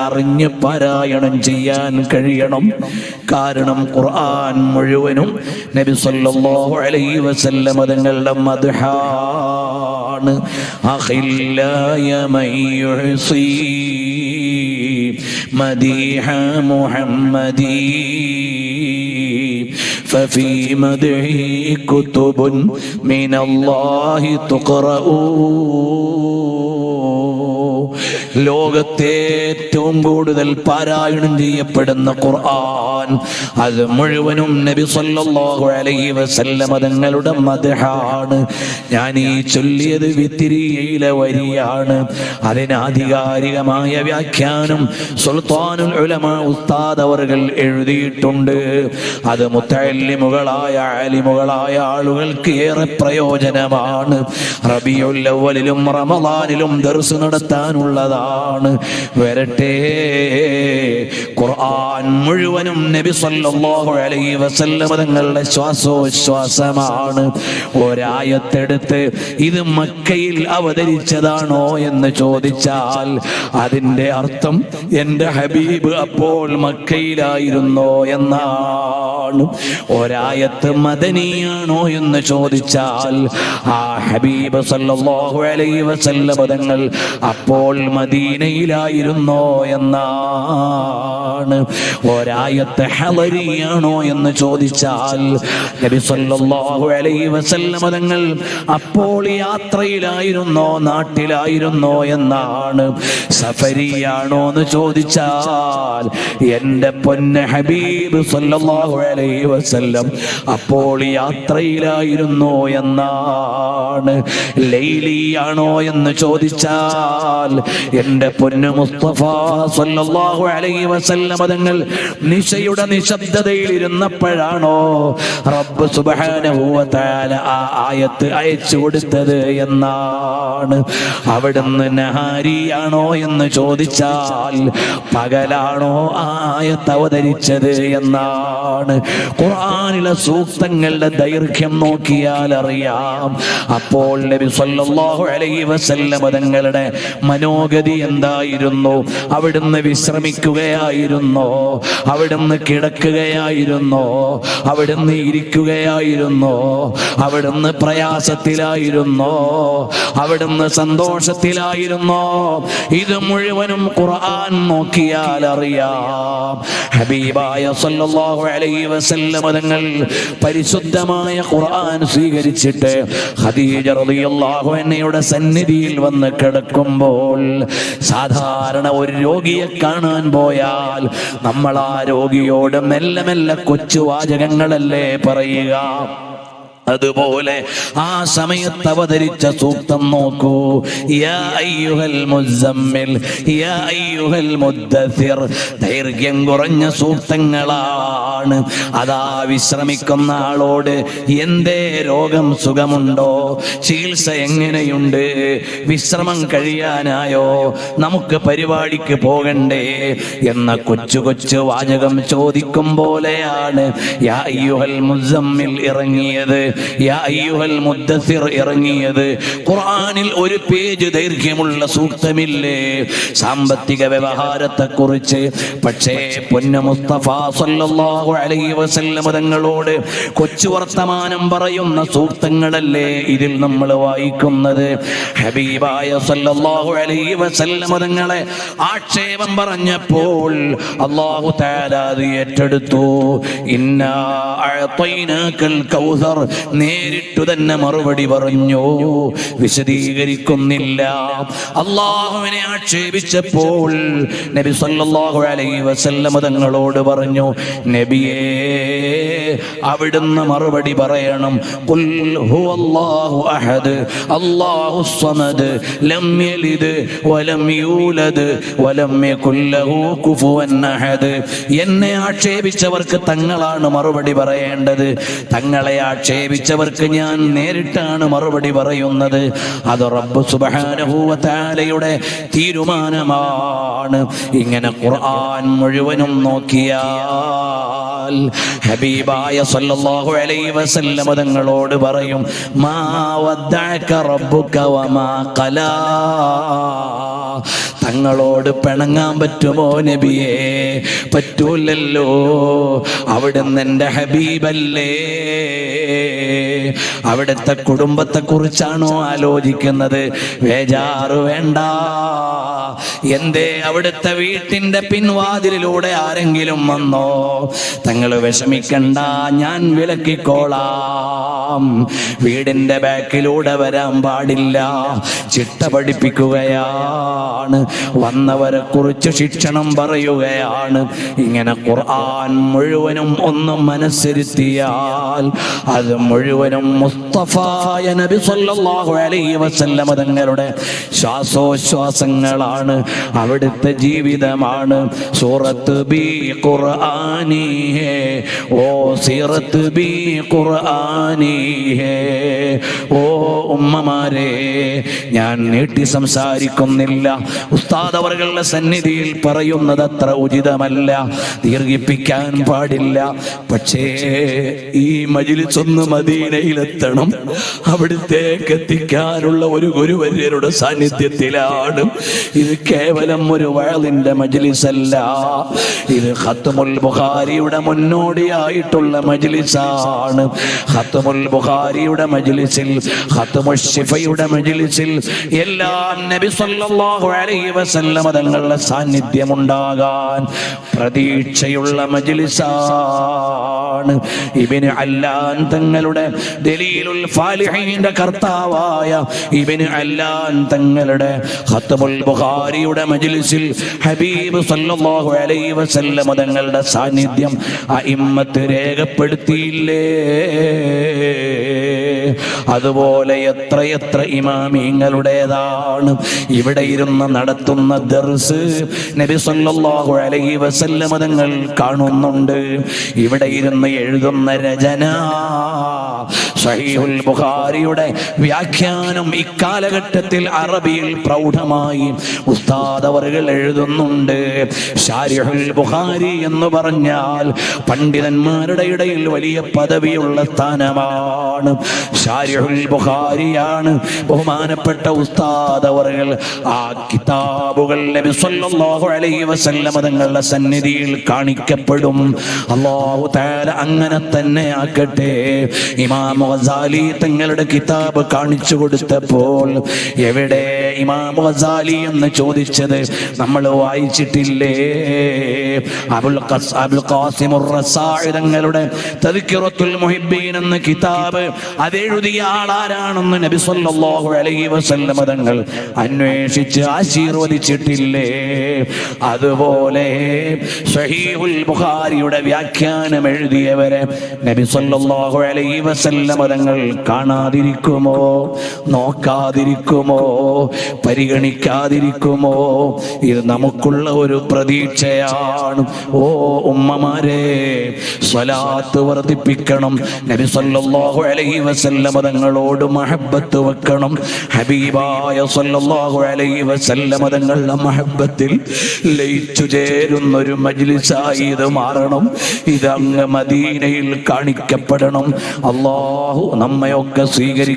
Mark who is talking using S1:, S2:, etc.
S1: അറിഞ്ഞ് പാരായണം ചെയ്യാൻ കഴിയണം. കാരണം ഖുർആൻ മുഴുവനും നബി സല്ലല്ലാഹു അലൈഹി വസല്ലം തങ്ങളുടെ മദ്ഹാണ്. അഖില്ലായ മയ്യുസി മദീഹ മുഹമ്മദി ففي مدحه كتب من الله تقرأ. ലോകത്തെ ഏറ്റവും കൂടുതൽ പാരായണം ചെയ്യപ്പെടുന്ന ഖുർആൻ അത് മുഴുവനും നബി സല്ലല്ലാഹു അലൈഹി വസല്ലം തങ്ങളുടെ മദ്ഹാണ്. ഞാൻ ഈ ചൊല്ലിയത് വിത്തിരിയയിലെ വരിയാണ്. അതിന് ആധികാരികമായ വ്യാഖ്യാനം സുൽത്താനുൽ ഉലമാ ഉസ്താദ് അവർകൾ എഴുതിയിട്ടുണ്ട്. അത് മുത്തഅല്ലിമുകളായ ആലിമുകളായ ആളുകൾക്ക് ഏറെ പ്രയോജനമാണ്. റബീഉൽ അവ്വലിലും റമളാനിലും ദർസ് നടത്താനുള്ളതാണ്. വരട്ടെ, ഖുർആൻ മുഴുവനും നബി സല്ലല്ലാഹു അലൈഹി വസല്ലം തങ്ങളുടെ ശ്വാസോച്ഛ്വാസമാണ്. ഒരായത്തെടുത്ത് ഇത് മക്കയിൽ അവതരിച്ചതാണോ എന്ന് ചോദിച്ചാൽ അതിൻ്റെ അർത്ഥം എൻ്റെ ഹബീബ് അപ്പോൾ മക്കയിലായിരുന്നോ എന്നാണ്. ഒരായത്ത് മദനിയാണോ എന്ന് ചോദിച്ചാൽ ആ ഹബീബ് സല്ലല്ലാഹു അലൈഹി വസല്ലം തങ്ങൾ അപ്പോൾ മദീനയിലായിരുന്നോ എന്നാണ്. ഒരായത്ത് ഹളരിയാണോ എന്ന് ചോദിച്ചാൽ നബി സല്ലല്ലാഹു അലൈഹി വസല്ലം തങ്ങൾ അപ്പോൾ യാത്രയിലായിരുന്നോ നാട്ടിലായിരുന്നോ എന്നാണ്. സഫരിയാണോ എന്ന് ചോദിച്ചാൽ എൻ്റെ പൊന്ന് ഹബീബ് സല്ലല്ലാഹു അലൈഹി വസല്ലം അപ്പോൾ യാത്രയിലായിരുന്നോ എന്നാണ്. ലൈലിയാണോ എന്ന് ചോദിച്ചാൽ എൻ്റെ പൊന്ന് മുസ്തഫ സല്ലല്ലാഹു അലൈഹി വസല്ലം തങ്ങൾ നിശയുടെ നിശബ്ദതയിൽ ഇരുന്നപ്പോഴാണോ റബ്ബ് സുബ്ഹാനഹു വ തആല ആ ആയത്ത് അയച്ചു കൊടുത്തത് എന്നാണ്. അവിടുന്ന് നഹാരിയാണോ എന്ന് ചോദിച്ചാൽ പകലാണോ ആ ആയത്ത് അവതരിച്ചത് എന്നാണ്. ഖുർആനിലെ സൂക്തങ്ങളുടെ ദൈർഘ്യം നോക്കിയാൽ അറിയാം. അപ്പോൾ നബി സല്ലല്ലാഹു അലൈഹി വസല്ലം തങ്ങളുടെ മനോഗതി എന്തായിരുന്നു? അവിടുന്ന് വിശ്രമിക്കുകയായിരുന്നോ? അവിടുന്ന് കിടക്കുകയായിരുന്നോ? അവിടുന്ന് ഇരിക്കുകയായിരുന്നോ? അവിടുന്ന് പ്രയാസത്തിലായിരുന്നോ? അവിടുന്ന് സന്തോഷത്തിലായിരുന്നോ? ഇത് മുഴുവനും ഖുർആൻ നോക്കിയാൽ അറിയാം. ഹബീബായ സല്ലല്ലാഹു അലൈഹി വസല്ലം തങ്ങൾ പരിശുദ്ധമായ ഖുർആൻ സ്വീകരിച്ചിട്ട് ഖദീജ റളിയല്ലാഹു അൻഹയുടെ സന്നിധിയിൽ വന്ന് കിടക്കുമ്പോൾ സാധാരണ ഒരു രോഗിയെ കാണാൻ പോയാൽ നമ്മൾ ആ രോഗിയോട് മെല്ലെ മെല്ലെ കൊച്ചു വാചകങ്ങളല്ലേ പറയുക. അതുപോലെ ആ സമയത്ത് അവതരിച്ച സൂക്തം നോക്കൂ. യാ അയ്യുഹൽ മുസമ്മിൽ യാ അയ്യുഹൽ മുദ്ദസിർ. ദൈർഘ്യം കുറഞ്ഞ സൂക്തങ്ങളാണ്. അതാ വിശ്രമിക്കുന്ന ആളോട് എന്തേ രോഗം സുഖമുണ്ടോ? ചികിത്സ എങ്ങനെയുണ്ട്? വിശ്രമം കഴിയാനായോ? നമുക്ക് പരിപാടിക്ക് പോകണ്ടേ എന്ന കൊച്ചു കൊച്ചു വാചകം ചോദിക്കും പോലെയാണ് യാ അയ്യുഹൽ മുസമ്മിൽ ഇറങ്ങിയത്, യാ അയ്യുഹൽ മുദ്ദസിർ ഇറങ്ങിയത്. ഖുർആനിൽ ഒരു പേജ് ദൈർഘ്യമുള്ള സൂക്തമില്ലേ സാമ്പത്തിക വ്യവഹാരത്തെ കുറിച്ച്? പക്ഷേ പൊന്ന മുസ്തഫ സല്ലല്ലാഹു അലൈഹി വസല്ലം തങ്ങളോട് കൊച്ചു വർത്തമാനം പറയുന്ന സൂക്തങ്ങളല്ലേ ഇതിൽ നമ്മൾ വായിക്കുന്നത്. ഹബീബായ സല്ലല്ലാഹു അലൈഹി വസല്ലം തങ്ങളെ ആക്ഷേപം പറഞ്ഞപ്പോൾ അല്ലാഹു തആല അത് ഏറ്റെടുത്തു. ഇന്നാ അഅതൈനാകൽ കൗസർ. നേരിട്ടു തന്നെ മറുപടി പറഞ്ഞു, വിശദീകരിക്കുന്നില്ല. അള്ളാഹുവിനെ ആക്ഷേപിച്ചപ്പോൾ നബി സല്ലല്ലാഹു അലൈഹി വസല്ലം തങ്ങളോട് പറഞ്ഞു, നബിയേ അവിടുന്ന് മറുപടി പറയണം. ഖുൽ ഹുവല്ലാഹു അഹദ് അല്ലാഹുസ് സമദ് ലം യലിദ് വലം യൂലദ് വലം യകുൽ ലഹു കുഫുവൻ അഹദ്. എന്നെ ആക്ഷേപിച്ചവർക്ക് തങ്ങളാണ് മറുപടി പറയേണ്ടത്. തങ്ങളെ ആക്ഷേപിച്ചവർക്ക് ഞാൻ നേരിട്ടാണ് മറുപടി പറയുന്നത്. അത് റബ്ബ് സുബ്ഹാനഹു വ തആലയുടെ തീരുമാനമാണ്. ഇങ്ങനെ ഖുർആൻ മുഴുവനും നോക്കിയാൽ ഹബീബായ സല്ലല്ലാഹു അലൈഹി വസല്ലം തങ്ങളോട് പറയും, മാ വദ്ദഅക റബ്ബുക വമാ ഖലാ. തങ്ങളോട് പിണങ്ങാൻ പറ്റുമോ നബിയേ? പറ്റൂലല്ലോ. അവിടുന്ന് എൻ്റെ ഹബീബല്ലേ. അവിടുത്തെ കുടുംബത്തെ കുറിച്ചാണോ ആലോചിക്കുന്നത്? ബേജാറ് വേണ്ട. എന്തേ അവിടുത്തെ വീട്ടിന്റെ പിൻവാതിലിലൂടെ ആരെങ്കിലും വന്നോ? തങ്ങൾ വിഷമിക്കണ്ട, ഞാൻ വിലക്കിക്കോളാം. വീടിന്റെ ബാക്കിലൂടെ വരാൻ പാടില്ല. ചിട്ട പഠിപ്പിക്കുകയാണ്, വന്നവരെ കുറിച്ച് ശിക്ഷണം പറയുകയാണ്. ഇങ്ങനെ ഖുർആൻ മുഴുവനും ഒന്നും മനസ്സിരുത്തിയാൽ അത് മുഴുവനും മുസ്തഫായ നബി സല്ലല്ലാഹു അലൈഹി വസല്ലം തങ്ങളുടെ ശ്വാസോച്ഛ്വാസങ്ങളാണ്, അവിടുത്തെ ജീവിതമാണ്. സൂറത്ത് ബി ഖുർആനി ഹേ, ഓ സീറത്ത് ബി ഖുർആനി ഹേ. ഓ ഉമ്മമാരെ, ഞാൻ നീട്ടി സംസാരിക്കുന്നില്ല. ഉസ്താദ് അവരുടെ സന്നിധിയിൽ പറയുന്നത് അത്ര ഉചിതമല്ല, ദീർഘിപ്പിക്കാൻ പാടില്ല. പക്ഷേ ഈ മജ്‌ലിസ് ഒന്ന് മദീനയിലെത്തണം. അവിടുത്തേക്ക് എത്തിക്കാനുള്ള ഒരു ഗുരുവര്യരുടെ സാന്നിധ്യത്തിലാണ്. ഇത് കേവലം ഒരു വഅളിന്റെ മജ്‌ലിസ് അല്ല, ഇത് ഖത്മുൽ ബുഖാരിയുടെ മുന്നോടിയായിട്ടുള്ള മജ്‌ലിസാണ്. ഖത്മുൽ ബുഖാരിയുടെ മജ്‌ലിസിൽ, ഖത്മുൽ ശിഫയുടെ മജ്‌ലിസിൽ എല്ലാം നബി സല്ലല്ലാഹു അലൈഹി വസല്ലം തങ്ങളുടെ സാന്നിധ്യം ഉണ്ടാകാൻ പ്രതീക്ഷയുള്ള മജ്‌ലിസാണ്. ഇബ്നു അല്ലാൻ തങ്ങളുടെ ദലീലുൽ ഫാലിഹീന്റെ കർത്താവായ ഇബ്നു അല്ലാൻ തങ്ങളുടെ ഖത്മുൽ ബുഖാരിയുടെ മജ്‌ലിസിൽ ഹബീബ് സല്ലല്ലാഹു അലൈഹി വസല്ലം തങ്ങളുടെ സാന്നിധ്യം അഇമ്മത്ത് രേഖപ്പെടുത്തിയില്ലേ? അതുപോലെ എത്രയെത്ര ഇമാമിങ്ങളുടേതാണ് ഇവിടെ ഇരുന്ന് നടത്തുന്ന ദർസ് നബി സല്ലല്ലാഹു അലൈഹി വസല്ലം തങ്ങൾ കാണുന്നുണ്ട്. ഇവിടെ ഇരുന്ന് എഴുതുന്ന രചന, സഹീഹുൽ ബുഖാരിയുടെ വ്യാഖ്യാനം ഇക്കാലഘട്ടത്തിൽ അറബിയിൽ പ്രൗഢമായി ഉസ്താദ് അവറുകൾ എഴുതുന്നുണ്ട്. ശാരിഹുൽ ബുഖാരി എന്ന് പറഞ്ഞാൽ പണ്ഡിതന്മാരുടെ ഇടയിൽ വലിയ പദവിയുള്ള സ്ഥാനമാണ്. ശാരിഹുൽ ബുഖാരിയാണ് ബഹുമാനപ്പെട്ട ഉസ്താദ് അവറുകൾ ആ കിതാബുകൾ നബി സല്ലല്ലാഹു അലൈഹി വസല്ലം തങ്ങളുടെ സന്നിധിയിൽ കാണിക്കപ്പെടും. അല്ലാഹു തആല അങ്ങനെ തന്നെ ആക്കട്ടെ. ഇമാം ഗസാലി തങ്ങളുടെ കിതാബ് കാണിച്ചു കൊടുത്തപ്പോൾ എവിടെ ഇമാം ഗസാലി എന്ന് ചോദിച്ചത് നമ്മൾ വായിച്ചിട്ടില്ലേ? അബുൽ ഖാസിം അർ-റസാഇ തങ്ങളുടെ തദ്കിറത്തുൽ മുഹിബ്ബീൻ എന്ന കിതാബ് അതെഴുതിയ ആളാരാണെന്ന് നബി സല്ലല്ലാഹു അലൈഹി വസല്ലം തങ്ങൾ അന്വേഷിച്ച് ആശീർവദിച്ചിട്ടില്ലേ? അതുപോലെ സഹീഹുൽ ബുഖാരിയുടെ വ്യാഖ്യാനം എഴുതിയവരെ നബി സല്ലല്ലാഹു അലൈഹി വസല്ലം തങ്ങൾ കാണാതിരിക്കുമോ? നോക്കാതിരിക്കുമോ? പരിഗണിക്കാതിരിക്കുമോ? ഇത് നമുക്കുള്ള ഒരു പ്രതീക്ഷയാണ്. ഓ ഉമ്മമാരെ, സ്വലാത്ത് വർദ്ധിപ്പിക്കണം. നബി സല്ലല്ലാഹു അലൈഹി വസല്ലം തങ്ങളോട് മഹബ്ബത്ത് വെക്കണം. ഹബീബായ സല്ലല്ലാഹു അലൈഹി വസല്ലം തങ്ങളുടെ മഹബ്ബത്തിൽ ലയിച്ചു ചേരുന്ന ഒരു മജ്‌ലിസായി ഇത് മാറണം. ഇത് അങ്ങ് മദീനയിൽ കാണിക്കപ്പെടണം. അല്ലാഹു നമ്മയൊക്കെ സ്വീകരിക്കും.